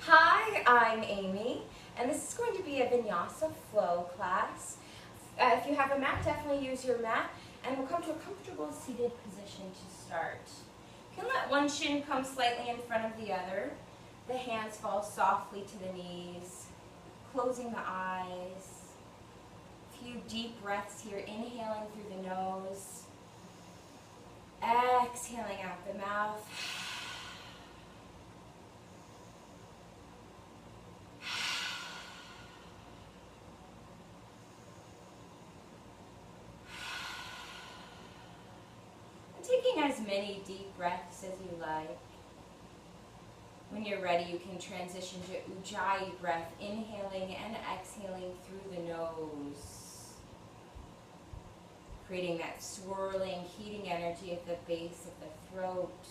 Hi, I'm Amy, and this is going to be a Vinyasa flow class. If you have a mat, definitely use your mat, and we'll come to a comfortable seated position to start. You can let one shin come slightly in front of the other. The hands fall softly to the knees, closing the eyes. A few deep breaths here, inhaling through the nose, exhaling out the mouth. Taking as many deep breaths as you like. When you're ready, you can transition to Ujjayi breath, inhaling and exhaling through the nose, creating that swirling, heating energy at the base of the throat,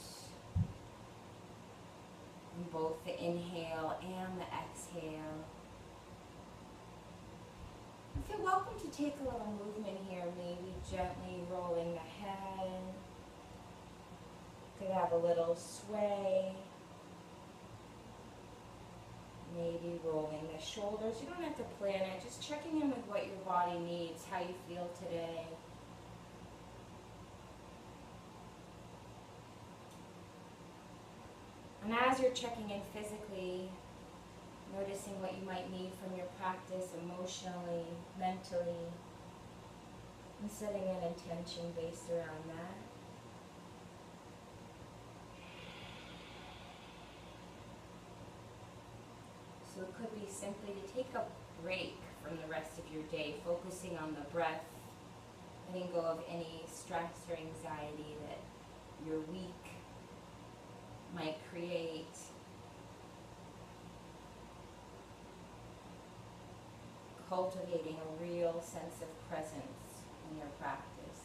in both the inhale and the exhale. You feel welcome to take a little movement here, maybe gently rolling the head. Could have a little sway, maybe rolling the shoulders. You don't have to plan it, just checking in with what your body needs, how you feel today. And as you're checking in physically, noticing what you might need from your practice emotionally, mentally, and setting an intention based around that. So it could be simply to take a break from the rest of your day, focusing on the breath, letting go of any stress or anxiety that your week might create. Cultivating a real sense of presence in your practice.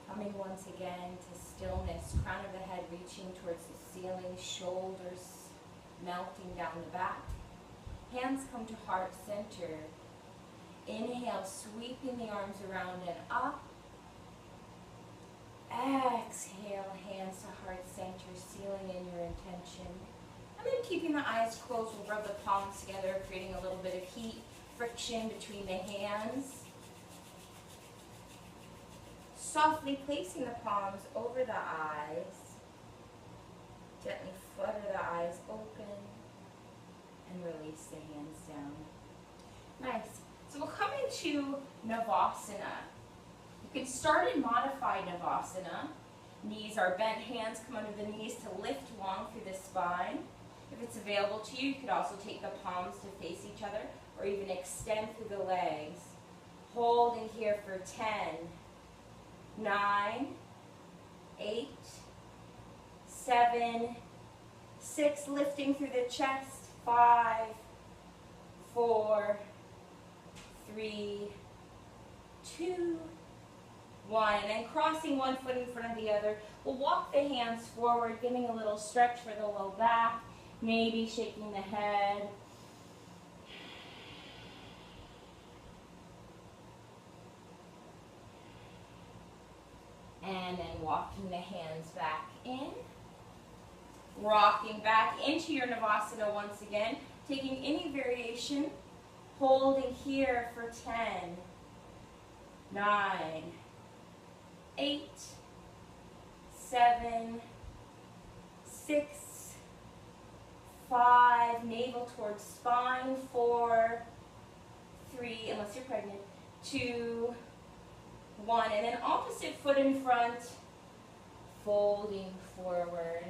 Coming once again to stillness, crown of the head reaching towards the ceiling, shoulders melting down the back. Hands come to heart center. Inhale, sweeping the arms around and up. Exhale, hands to heart center, sealing in your intention. And then keeping the eyes closed, we'll rub the palms together, creating a little bit of heat, friction between the hands. Softly placing the palms over the eyes. Gently flutter the eyes open and release the hands down. Nice. So we'll come into Navasana. You can start in modified Navasana. Knees are bent, hands come under the knees to lift long through the spine. If it's available to you, you could also take the palms to face each other or even extend through the legs. Holding here for 10, 9, 8, 7, 6, lifting through the chest, 5, 4, 3, 2, 1. And then crossing one foot in front of the other. We'll walk the hands forward, giving a little stretch for the low back, maybe shaking the head. And then walking the hands back in. Rocking back into your Navasana once again. Taking any variation. Holding here for 10, 9, 8, 7, 6, 5. Navel towards spine. 4, 3, unless you're pregnant. 2, 1. And then opposite foot in front. Folding forward.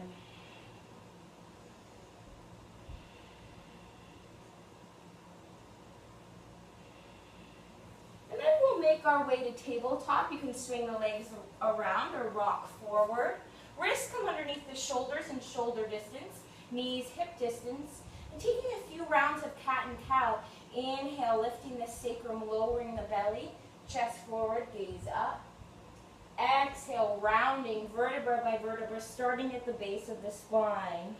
Make our way to tabletop. You can swing the legs around or rock forward. Wrists come underneath the shoulders in shoulder distance, knees hip distance. And taking a few rounds of cat and cow. Inhale, lifting the sacrum, lowering the belly, chest forward, gaze up. Exhale, rounding vertebra by vertebra, starting at the base of the spine.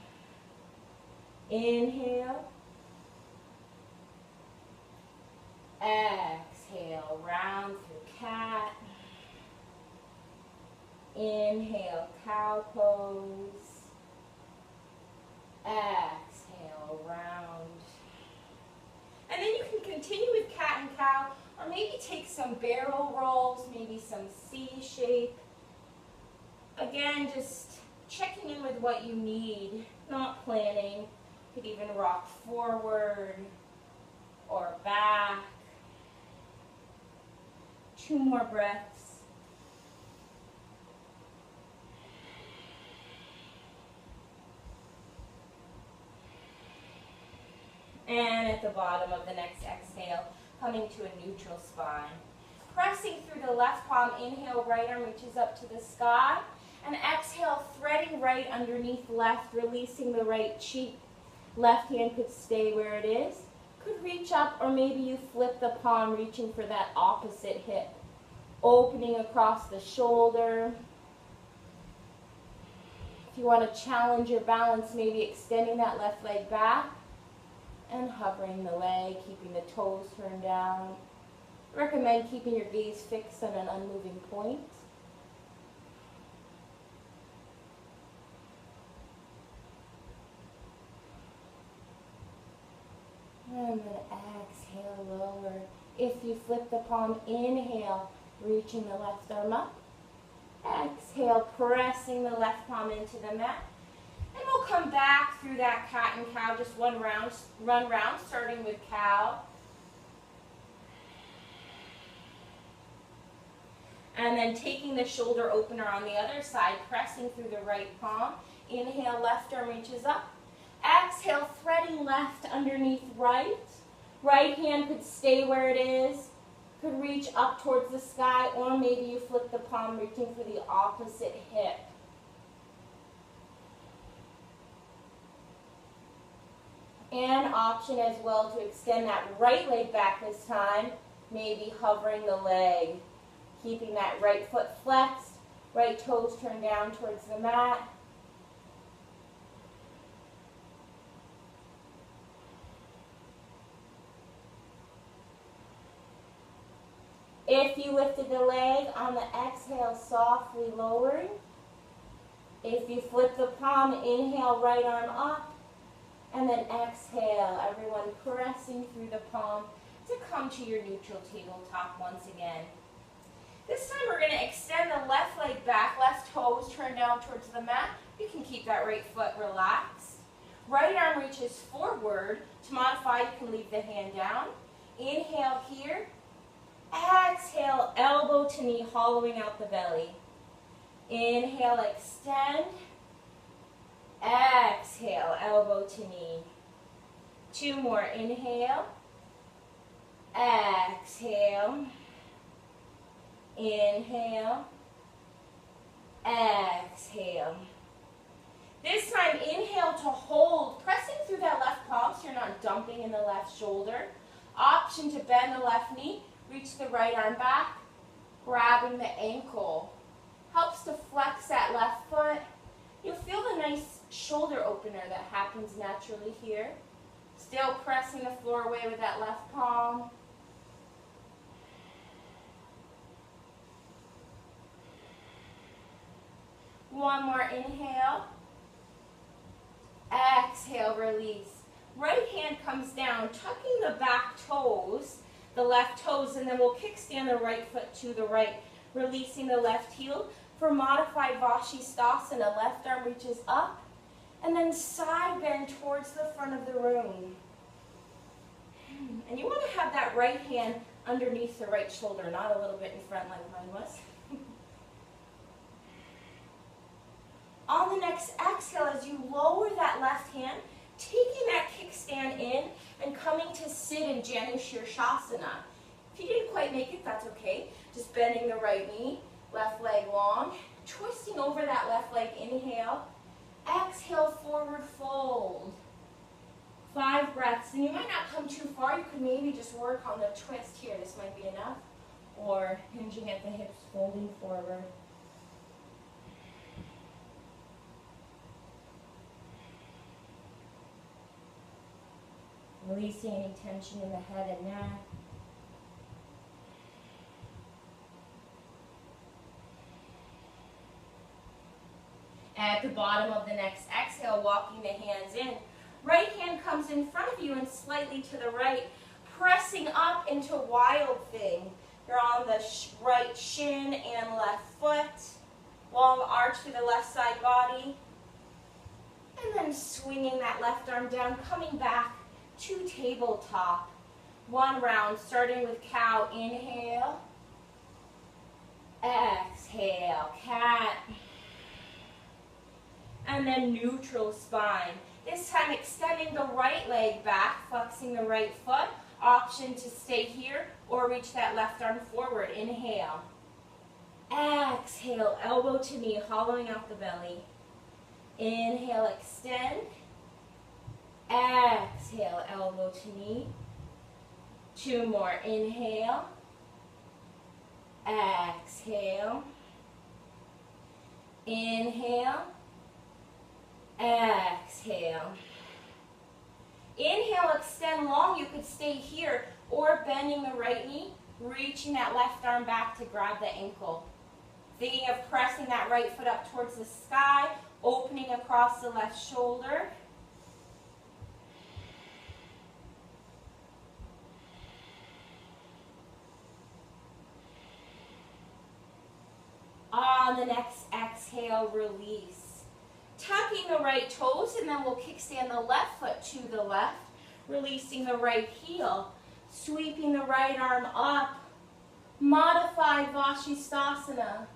Inhale. Exhale, round through cat. Inhale, cow pose. maybe take some barrel rolls, maybe some C shape. Again, just checking in with what you need, not planning. You could even rock forward or back. 2 more breaths. And at the bottom of the next exhale, coming to a neutral spine. Pressing through the left palm, inhale, right arm reaches up to the sky. And exhale, threading right underneath left, releasing the right cheek. Left hand could stay where it is. Could reach up, or maybe you flip the palm, reaching for that opposite hip. Opening across the shoulder. If you want to challenge your balance, maybe extending that left leg back and hovering the leg, keeping the toes turned down. I recommend keeping your gaze fixed on an unmoving point. And then exhale, lower. If you flip the palm, inhale, reaching the left arm up. Exhale, pressing the left palm into the mat. And we'll come back through that cat and cow, just run round, starting with cow. And then taking the shoulder opener on the other side, pressing through the right palm. Inhale, left arm reaches up. Exhale, threading left underneath right. Right hand could stay where it is. Could reach up towards the sky, or maybe you flip the palm, reaching for the opposite hip. An option as well to extend that right leg back this time, maybe hovering the leg. Keeping that right foot flexed, right toes turned down towards the mat. If you lifted the leg on the exhale, softly lowering. If you flip the palm, inhale, right arm up. And then exhale, everyone pressing through the palm to come to your neutral tabletop once again. This time we're going to extend the left leg back, left toes turned down towards the mat. You can keep that right foot relaxed. Right arm reaches forward. To modify, you can leave the hand down. Inhale here. Exhale, elbow to knee, hollowing out the belly. Inhale, extend. Exhale, elbow to knee. 2 more. Inhale. Exhale. Inhale. Exhale. This time, inhale to hold, pressing through that left palm so you're not dumping in the left shoulder. Option to bend the left knee, reach the right arm back, grabbing the ankle. Helps to flex that left foot. You'll feel the nice shoulder opener that happens naturally here. Still pressing the floor away with that left palm. One more inhale. Exhale, release. Right hand comes down, tucking the back toes, the left toes, and then we'll kickstand the right foot to the right, releasing the left heel. For modified Vashisthasana, left arm reaches up, and then side bend towards the front of the room. And you want to have that right hand underneath the right shoulder, not a little bit in front like mine was. On the next exhale, as you lower that left hand, taking that kickstand in and coming to sit in Jenna Shirshasana. If you didn't quite make it, that's okay. Just bending the right knee, left leg long, twisting over that left leg, inhale. Exhale, forward fold. 5 breaths, and you might not come too far. You could maybe just work on the twist here. This might be enough. Or hinging at the hips, folding forward. Releasing any tension in the head and neck. At the bottom of the next exhale, walking the hands in. Right hand comes in front of you and slightly to the right, pressing up into Wild Thing. You're on the right shin and left foot. Long arch through the left side body. And then swinging that left arm down, coming back to tabletop. One round, starting with cow. Inhale. Exhale, cat. And then neutral spine. This time extending the right leg back, flexing the right foot. Option to stay here or reach that left arm forward. Inhale. Exhale, elbow to knee, hollowing out the belly. Inhale, extend. Exhale, elbow to knee. 2 more. Inhale. Exhale. Inhale. Exhale. Inhale, extend long. You could stay here or bending the right knee, reaching that left arm back to grab the ankle. Thinking of pressing that right foot up towards the sky, opening across the left shoulder. On the next exhale, release. Tucking the right toes, and then we'll kickstand the left foot to the left, releasing the right heel, sweeping the right arm up. Modified Vashisthasana.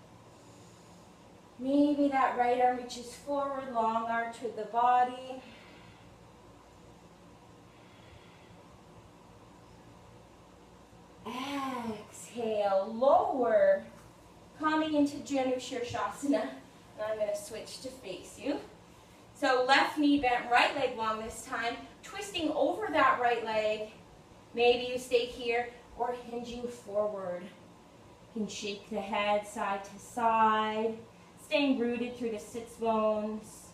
Maybe that right arm reaches forward, long arch with the body. Exhale, lower. Coming into Janu Shirshasana. And I'm going to switch to face you. So left knee bent, right leg long this time. Twisting over that right leg. Maybe you stay here or hinging forward. You can shake the head side to side. Staying rooted through the sits bones.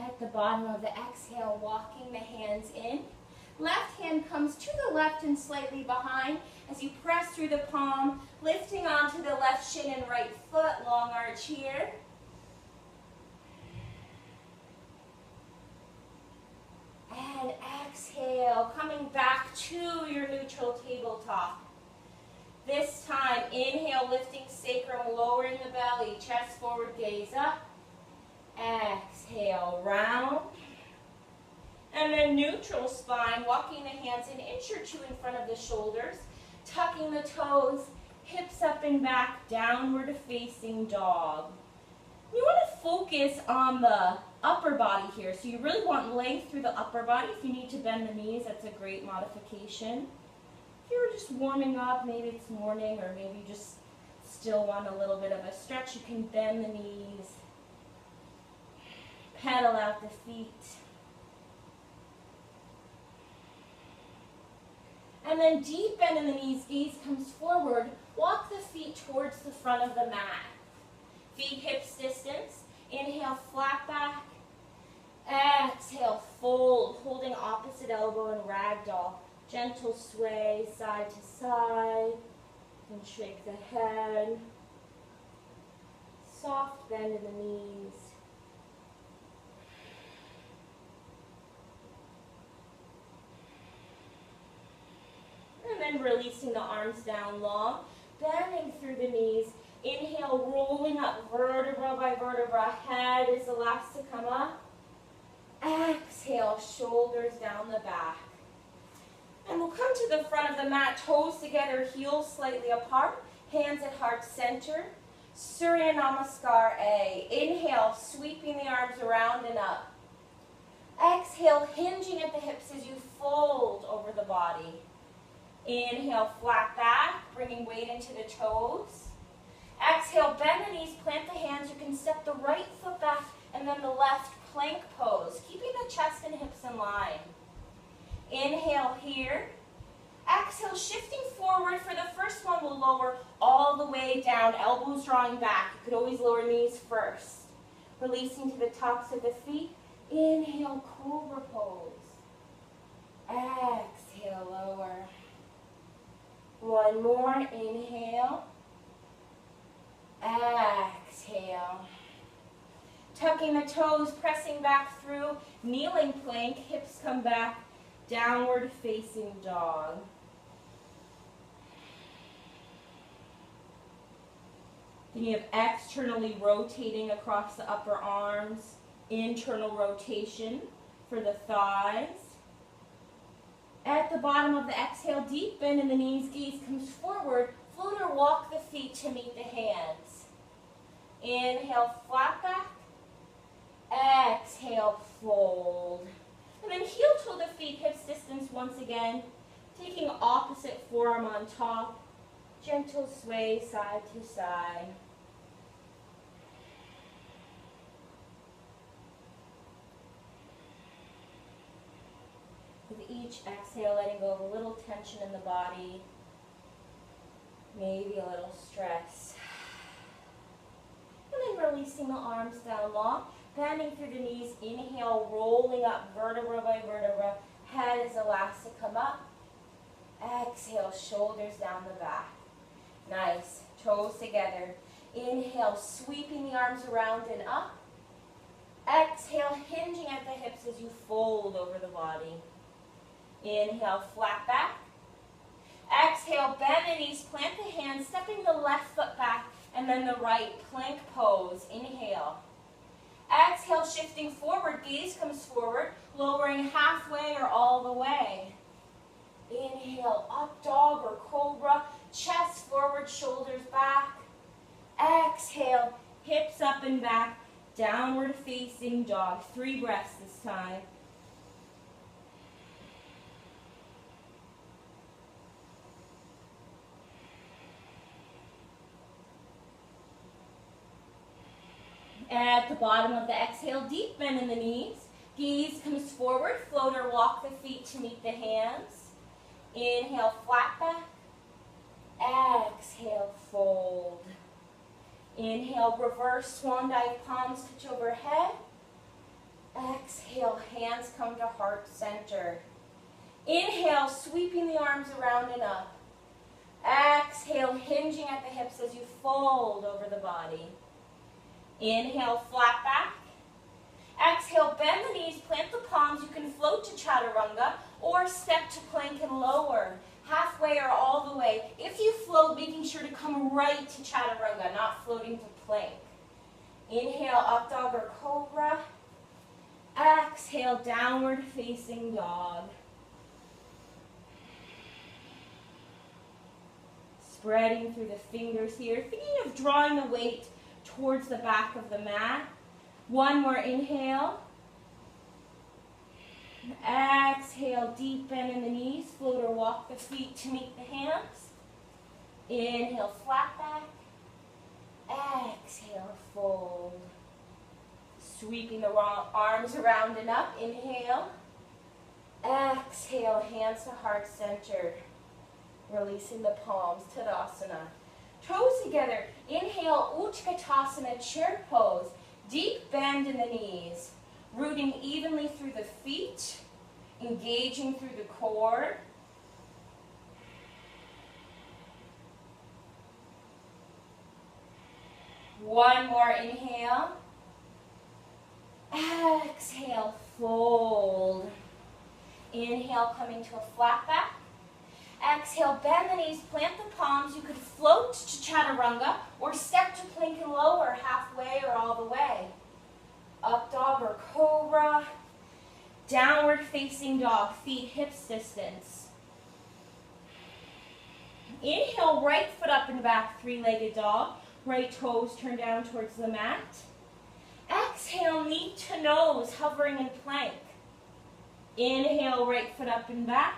At the bottom of the exhale, walking the hands in. Left hand comes to the left and slightly behind as you press through the palm, lifting onto the left shin and right foot, long arch here. And exhale, coming back to your neutral tabletop. This time, inhale, lifting sacrum, lowering the belly, chest forward, gaze up. Exhale, round. And then neutral spine, walking the hands an inch or 2 in front of the shoulders, tucking the toes, hips up and back, downward facing dog. You want to focus on the upper body here. So you really want length through the upper body. If you need to bend the knees, that's a great modification. If you were just warming up, maybe it's morning, or maybe you just still want a little bit of a stretch, you can bend the knees. Pedal out the feet. And then deep bend in the knees, gaze comes forward. Walk the feet towards the front of the mat. Feet hips distance. Inhale, flat back. Exhale, fold, holding opposite elbow and ragdoll. Gentle sway, side to side. And shake the head. Soft bend in the knees. And then releasing the arms down long, bending through the knees. Inhale, rolling up vertebra by vertebra. Head is the last to come up. Exhale, shoulders down the back. And we'll come to the front of the mat, toes together, heels slightly apart, hands at heart center. Surya Namaskar A. Inhale, sweeping the arms around and up. Exhale, hinging at the hips as you fold over the body. Inhale, flat back, bringing weight into the toes. Exhale, bend the knees, plant the hands. You can step the right foot back and then the left, plank pose, keeping the chest and hips in line. Inhale here. Exhale, shifting forward. For the first one, we'll lower all the way down, elbows drawing back. You could always lower knees first. Releasing to the tops of the feet. Inhale, cobra pose. Exhale, lower. One more, inhale. Exhale. Tucking the toes, pressing back through, kneeling plank, hips come back, downward facing dog. Thinking of externally rotating across the upper arms, internal rotation for the thighs. At the bottom of the exhale, deep bend in the knees, gaze comes forward, float or walk the feet to meet the hands. Inhale, flat back. Exhale, fold. And then heel toe the feet, hips distance once again. Taking opposite forearm on top. Gentle sway side to side. With each exhale, letting go of a little tension in the body. Maybe a little stress. And then releasing the arms down long. Bending through the knees, inhale, rolling up vertebra by vertebra. Head is elastic, come up. Exhale, shoulders down the back. Nice, toes together. Inhale, sweeping the arms around and up. Exhale, hinging at the hips as you fold over the body. Inhale, flat back. Exhale, bend the knees, plant the hands, stepping the left foot back, and then the right, plank pose. Inhale. Exhale, shifting forward, gaze comes forward, lowering halfway or all the way. Inhale, up dog or cobra, chest forward, shoulders back. Exhale, hips up and back, downward facing dog. 3 breaths this time. At the bottom of the exhale, deep bend in the knees. Gaze comes forward, float or walk the feet to meet the hands. Inhale, flat back. Exhale, fold. Inhale, reverse swan dive, palms touch overhead. Exhale, hands come to heart center. Inhale, sweeping the arms around and up. Exhale, hinging at the hips as you fold over the body. Inhale, flat back. Exhale, bend the knees, plant the palms. You can float to chaturanga or step to plank and lower. Halfway or all the way. If you float, making sure to come right to chaturanga, not floating to plank. Inhale, up dog or cobra. Exhale, downward facing dog. Spreading through the fingers here. Thinking of drawing the weight towards the back of the mat. One more inhale. Exhale, deep bend in the knees. Float or walk the feet to meet the hands. Inhale, flat back. Exhale, fold. Sweeping the arms around and up. Inhale. Exhale, hands to heart center. Releasing the palms, Tadasana. Toes together. Inhale, Utkatasana, chair pose. Deep bend in the knees. Rooting evenly through the feet. Engaging through the core. One more inhale. Exhale, fold. Inhale, coming to a flat back. Exhale, bend the knees, plant the palms. You could float to chaturanga or step to plank and lower, halfway or all the way. Up dog or cobra. Downward facing dog, feet hips distance. Inhale, right foot up and back, 3-legged dog. Right toes turn down towards the mat. Exhale, knee to nose, hovering in plank. Inhale, right foot up and back.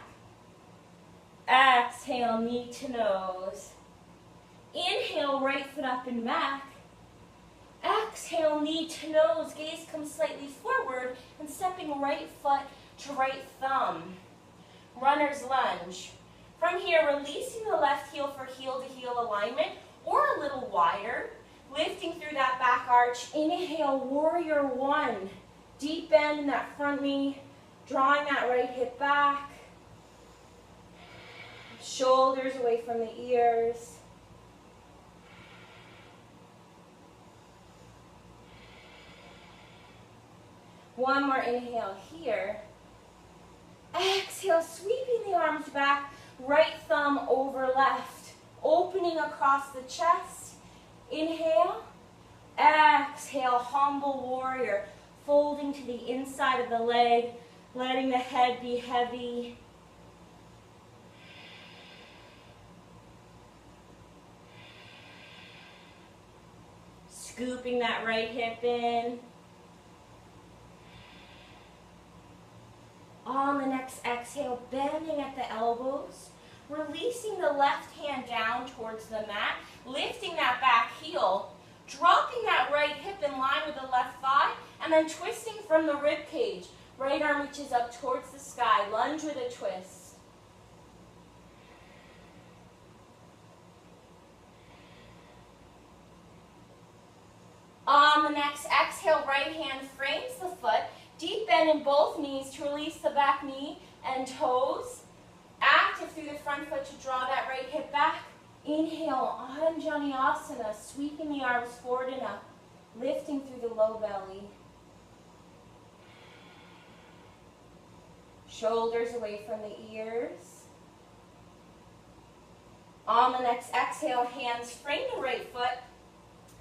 Exhale, knee to nose. Inhale, right foot up and back. Exhale, knee to nose. Gaze comes slightly forward and stepping right foot to right thumb. Runner's lunge. From here, releasing the left heel for heel-to-heel alignment or a little wider. Lifting through that back arch. Inhale, warrior one. Deep bend in that front knee. Drawing that right hip back. Shoulders away from the ears. One more inhale here. Exhale, sweeping the arms back, right thumb over left, opening across the chest. Inhale. Exhale, humble warrior, folding to the inside of the leg, letting the head be heavy. Scooping that right hip in. On the next exhale, bending at the elbows, releasing the left hand down towards the mat, lifting that back heel, dropping that right hip in line with the left thigh, and then twisting from the rib cage. Right arm reaches up towards the sky, lunge with a twist. On the next exhale, right hand frames the foot. Deep bend in both knees to release the back knee and toes. Active through the front foot to draw that right hip back. Inhale, Anjaneyasana, sweeping the arms forward and up, lifting through the low belly. Shoulders away from the ears. On the next exhale, hands frame the right foot,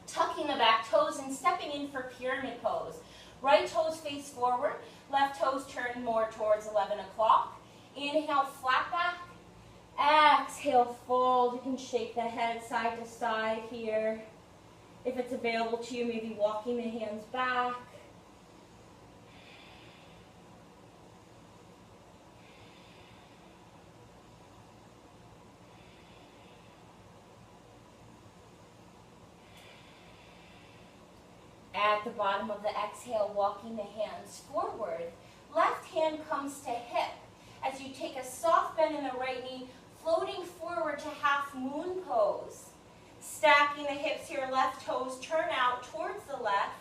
tucking the back toes and stepping in for pyramid pose. Right toes face forward, left toes turn more towards 11 o'clock. Inhale, flat back. Exhale, fold. You can shake the head side to side here. If it's available to you, maybe walking the hands back. At the bottom of the exhale, walking the hands forward. Left hand comes to hip. As you take a soft bend in the right knee, floating forward to half moon pose. Stacking the hips here, left toes turn out towards the left.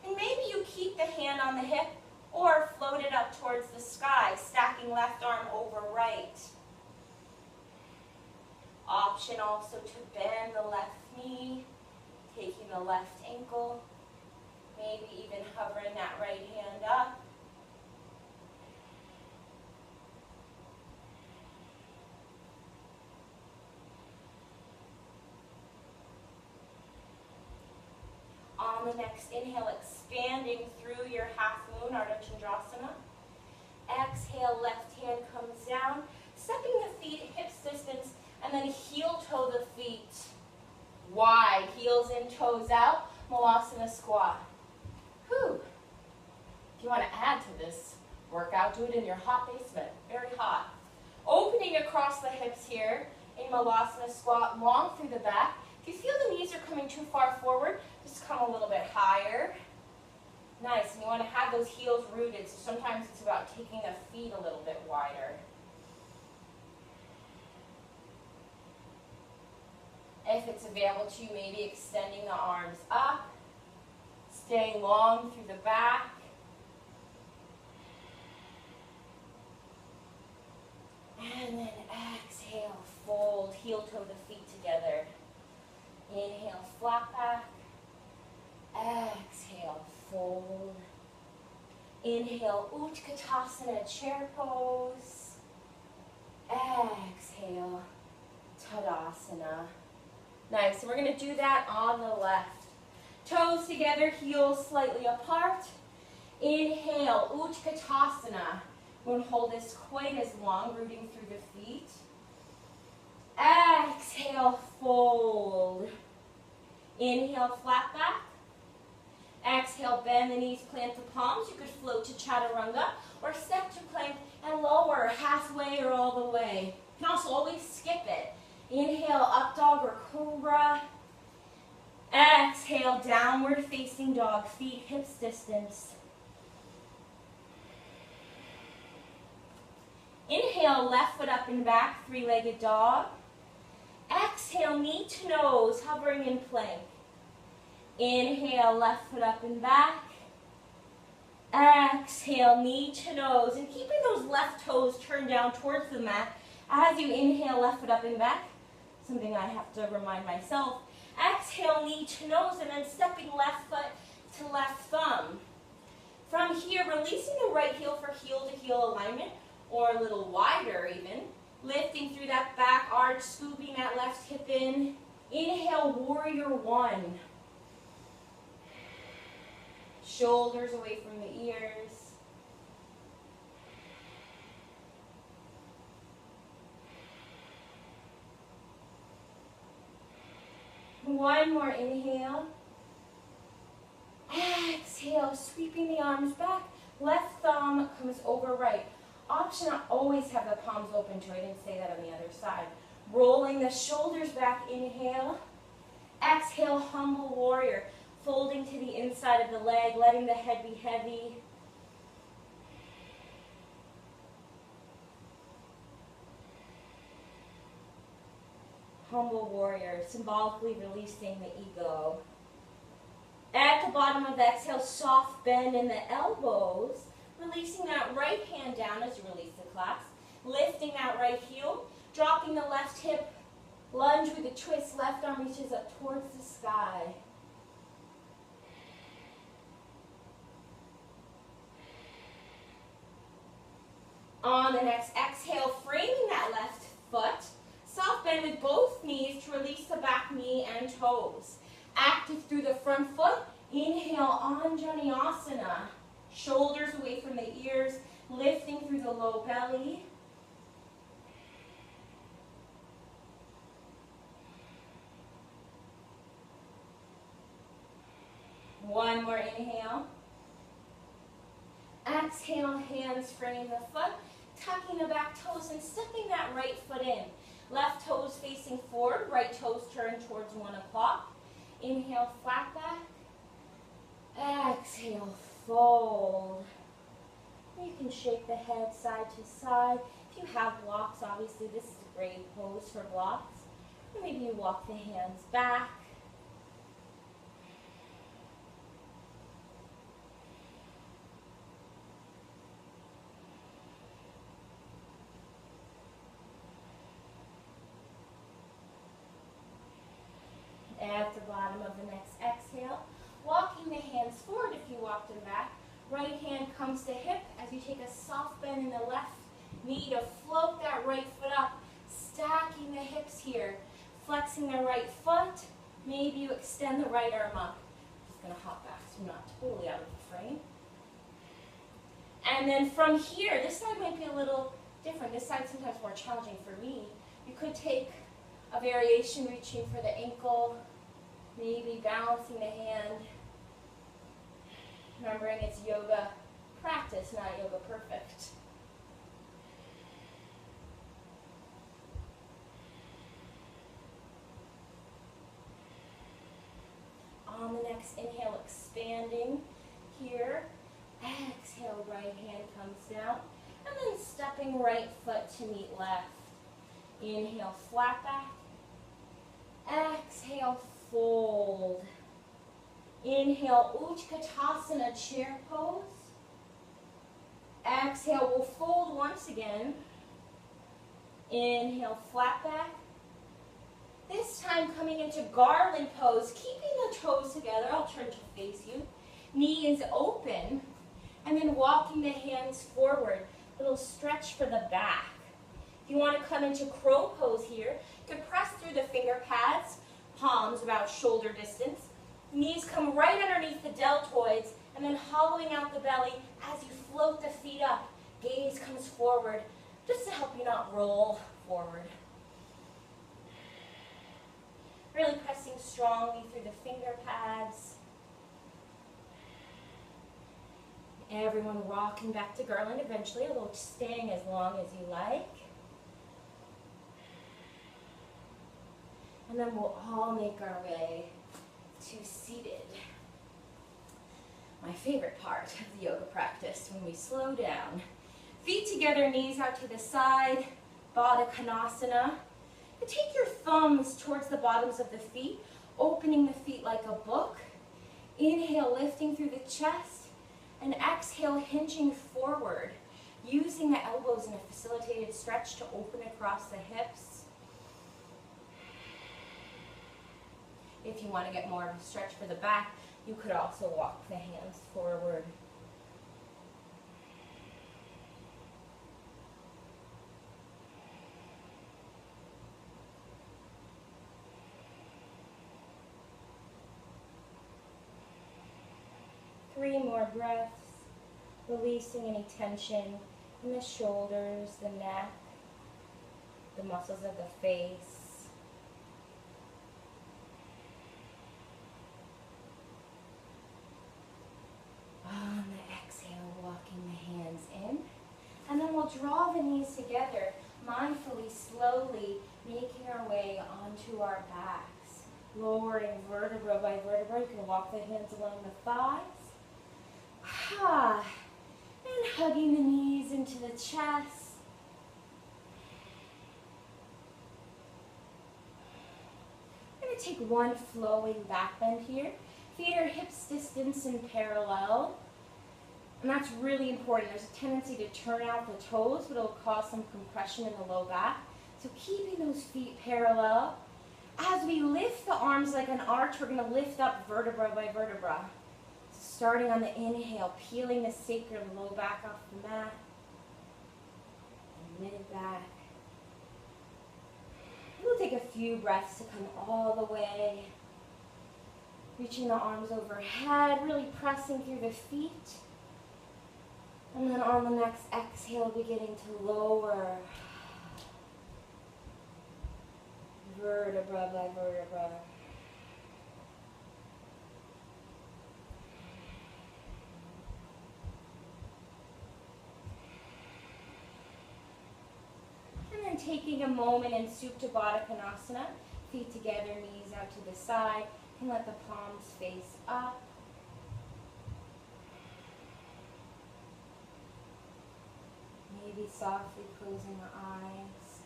And maybe you keep the hand on the hip or float it up towards the sky, stacking left arm over right. Option also to bend the left knee, taking the left ankle. Maybe even hovering that right hand up. On the next inhale, expanding through your half moon, Ardha Chandrasana. Exhale, left hand comes down, stepping the feet hips distance, and then heel toe the feet wide. Heels in, toes out, Malasana squat. Whew. If you want to add to this workout, do it in your hot basement, very hot. Opening across the hips here in Malasana squat, long through the back. If you feel the knees are coming too far forward, just come a little bit higher. Nice, and you want to have those heels rooted, so sometimes it's about taking the feet a little bit wider. If it's available to you, maybe extending the arms up. Staying long through the back. And then exhale, fold, heel toe the feet together. Inhale, flat back. Exhale, fold. Inhale, Utkatasana, chair pose. Exhale, Tadasana. Nice, so we're going to do that on the left. Toes together, heels slightly apart. Inhale, Utkatasana. We won't hold this quite as long, rooting through the feet. Exhale, fold. Inhale, flat back. Exhale, bend the knees, plant the palms. You could float to Chaturanga or step to plank and lower halfway or all the way. You can also always skip it. Inhale, up dog or cobra. Exhale, downward facing dog, feet hips distance. Inhale, left foot up and back, three-legged dog. Exhale, knee to nose, hovering in plank. Inhale, left foot up and back. Exhale, knee to nose. And keeping those left toes turned down towards the mat As you inhale, left foot up and back, something I have to remind myself. Exhale, knee to nose, and then stepping left foot to left thumb. From here, releasing the right heel for heel-to-heel alignment, or a little wider even. Lifting through that back arch, scooping that left hip in. Inhale, warrior one. Shoulders away from the ears. One more inhale. Exhale, sweeping the arms back. Left thumb comes over right. Option, I always have the palms open too. I didn't say that on the other side. Rolling the shoulders back, inhale. Exhale, humble warrior. Folding to the inside of the leg, letting the head be heavy. Humble warrior, symbolically releasing the ego. At the bottom of the exhale, soft bend in the elbows, releasing that right hand down as you release the clasp, lifting that right heel, dropping the left hip, lunge with a twist, left arm reaches up towards the sky. On the next exhale, framing that left foot, soft bend with both knees to release the back knee and toes. Active through the front foot. Inhale, Anjaneyasana. Shoulders away from the ears, lifting through the low belly. One more inhale. Exhale, hands frame the foot, tucking the back toes and stepping that right foot in. Left toes facing forward, right toes turn towards 1 o'clock. Inhale, flat back. Exhale, fold. You can shake the head side to side. If you have blocks, obviously this is a great pose for blocks. Or maybe you walk the hands back. At the bottom of the next exhale, walking the hands forward if you walked them back. Right hand comes to hip as you take a soft bend in the left knee to float that right foot up, stacking the hips here, flexing the right foot. Maybe you extend the right arm up. I'm just going to hop back so I'm not totally out of the frame. And then from here, this side might be a little different. This side sometimes more challenging for me. You could take a variation reaching for the ankle, maybe balancing the hand. Remembering it's yoga practice, not yoga perfect. On the next inhale, expanding here. Exhale, right hand comes down. And then stepping right foot to meet left. Inhale, flat back. Exhale, fold. Inhale, Utkatasana, chair pose. Exhale, we'll fold once again. Inhale, flat back. This time coming into garland pose, keeping the toes together. I'll turn to face you. Knee is open. And then walking the hands forward. A little stretch for the back. If you want to come into crow pose here, you can press through the finger pads, palms about shoulder distance. Knees come right underneath the deltoids, and then hollowing out the belly as you float the feet up. Gaze comes forward, just to help you not roll forward. Really pressing strongly through the finger pads. Everyone rocking back to garland eventually, although staying as long as you like. And then we'll all make our way to seated. My favorite part of the yoga practice, when we slow down. Feet together, knees out to the side, Baddha Konasana. And take your thumbs towards the bottoms of the feet, opening the feet like a book. Inhale, lifting through the chest, and exhale, hinging forward. using the elbows in a facilitated stretch to open across the hips. If you want to get more of a stretch for the back, you could also walk the hands forward. Three more breaths, releasing any tension in the shoulders, the neck, the muscles of the face. On the exhale, walking the hands in. And then we'll draw the knees together, mindfully, slowly making our way onto our backs. Lowering vertebra by vertebra. You can walk the hands along the thighs. And hugging the knees into the chest. I'm going to take one flowing back bend here. Feet are hips distance and parallel. And that's really important. There's a tendency to turn out the toes, but it'll cause some compression in the low back. So keeping those feet parallel. As we lift the arms like an arch, we're going to lift up vertebra by vertebra. Starting on the inhale, peeling the sacrum low back off the mat. And mid back. We'll take a few breaths to come all the way. Reaching the arms overhead, really pressing through the feet. And then on the next exhale, beginning to lower. Vertebra by vertebra. And then taking a moment in Supta Baddha Konasana, feet together, knees out to the side, and let the palms face up. Maybe softly closing the eyes.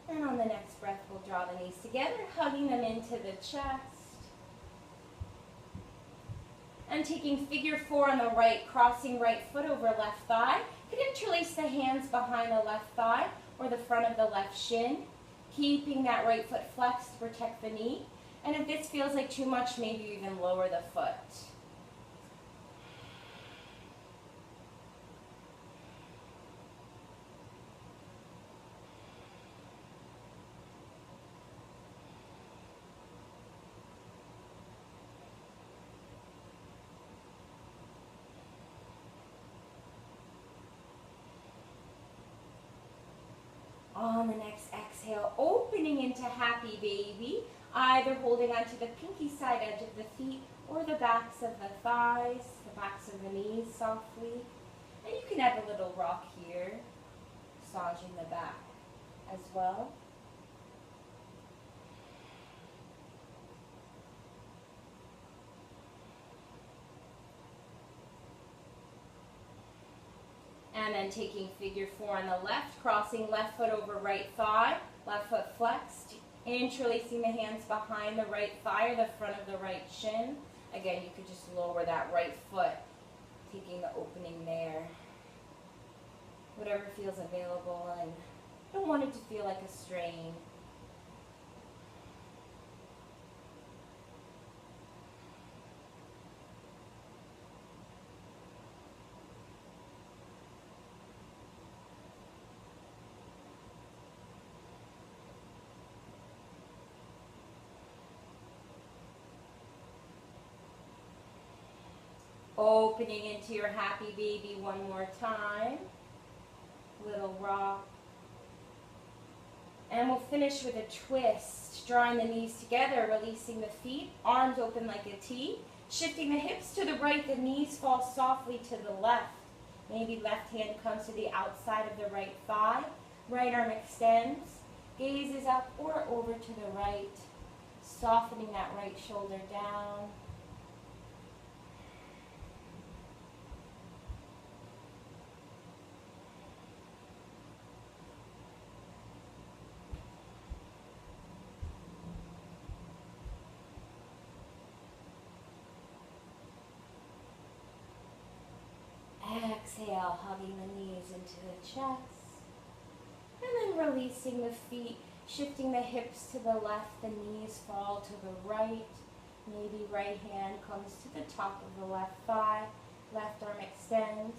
And on the next breath, we'll draw the knees together, hugging them into the chest. And taking figure four on the right, crossing right foot over left thigh. You can interlace the hands behind the left thigh or the front of the left shin, keeping that right foot flexed to protect the knee. And if this feels like too much, maybe you even lower the foot. On the next exhale, opening into happy baby, either holding onto the pinky side edge of the feet or the backs of the thighs, the backs of the knees softly. And you can add a little rock here, massaging the back as well. And then taking figure four on the left, crossing left foot over right thigh, left foot flexed, interlacing the hands behind the right thigh or the front of the right shin. Again, you could just lower that right foot, taking the opening there. Whatever feels available, and don't want it to feel like a strain. Opening into your happy baby one more time. Little rock. And we'll finish with a twist, drawing the knees together, releasing the feet, arms open like a T, shifting the hips to the right, the knees fall softly to the left. Maybe left hand comes to the outside of the right thigh, right arm extends, gaze is up or over to the right, softening that right shoulder down. exhale, hugging the knees into the chest. And then releasing the feet, shifting the hips to the left, the knees fall to the right. Maybe right hand comes to the top of the left thigh, left arm extends,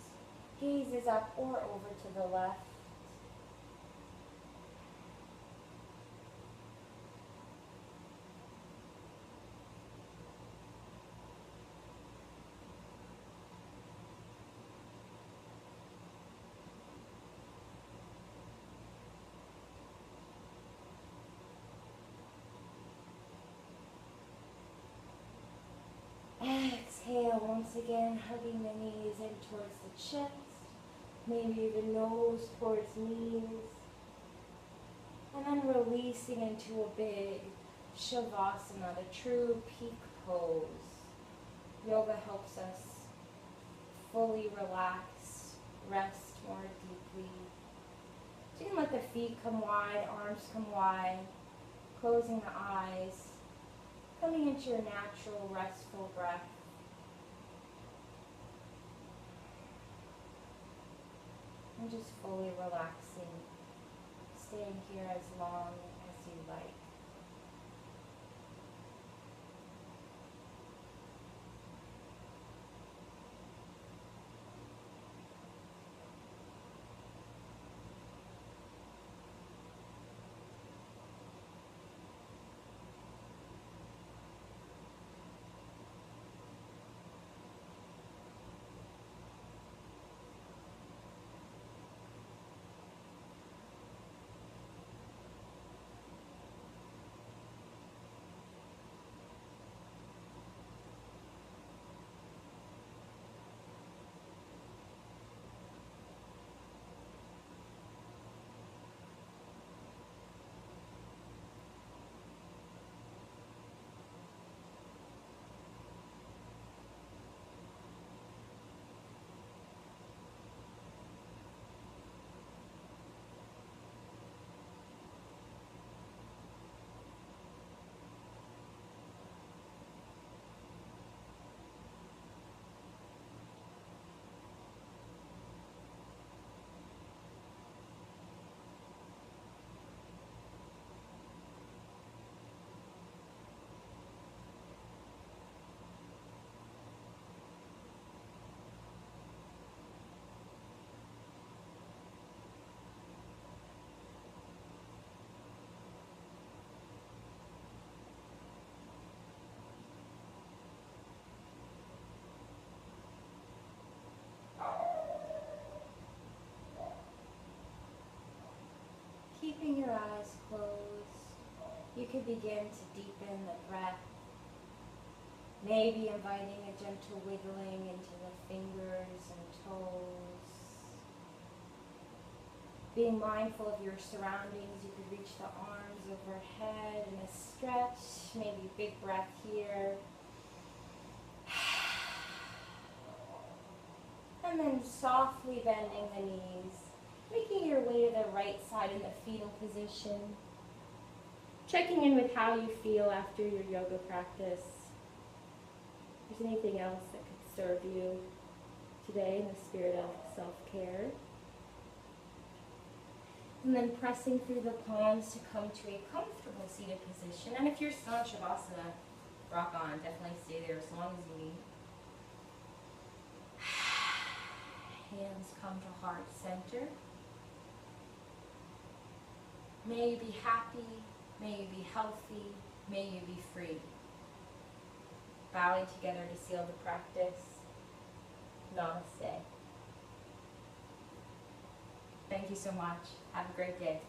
gaze is up or over to the left. Exhale once again, hugging the knees in towards the chest, maybe the nose towards knees, and then releasing into a big Shavasana, the true peak pose. Yoga helps us fully relax, rest more deeply. So you can let the feet come wide, arms come wide, closing the eyes, coming into your natural restful breath. And just fully relaxing, staying here as long as you like. Keeping your eyes closed, you can begin to deepen the breath, maybe inviting a gentle wiggling into the fingers and toes. Being mindful of your surroundings, you could reach the arms overhead in a stretch, maybe big breath here. And then softly bending the knees, making your way to the right side in the fetal position. Checking in with how you feel after your yoga practice. If there's anything else that could serve you today in the spirit of self-care. And then pressing through the palms to come to a comfortable seated position. And if you're still in Shavasana, rock on. Definitely stay there as long as you need. Hands come to heart center. May you be happy, may you be healthy, may you be free. Bowing together to seal the practice. Namaste. Thank you so much. Have a great day.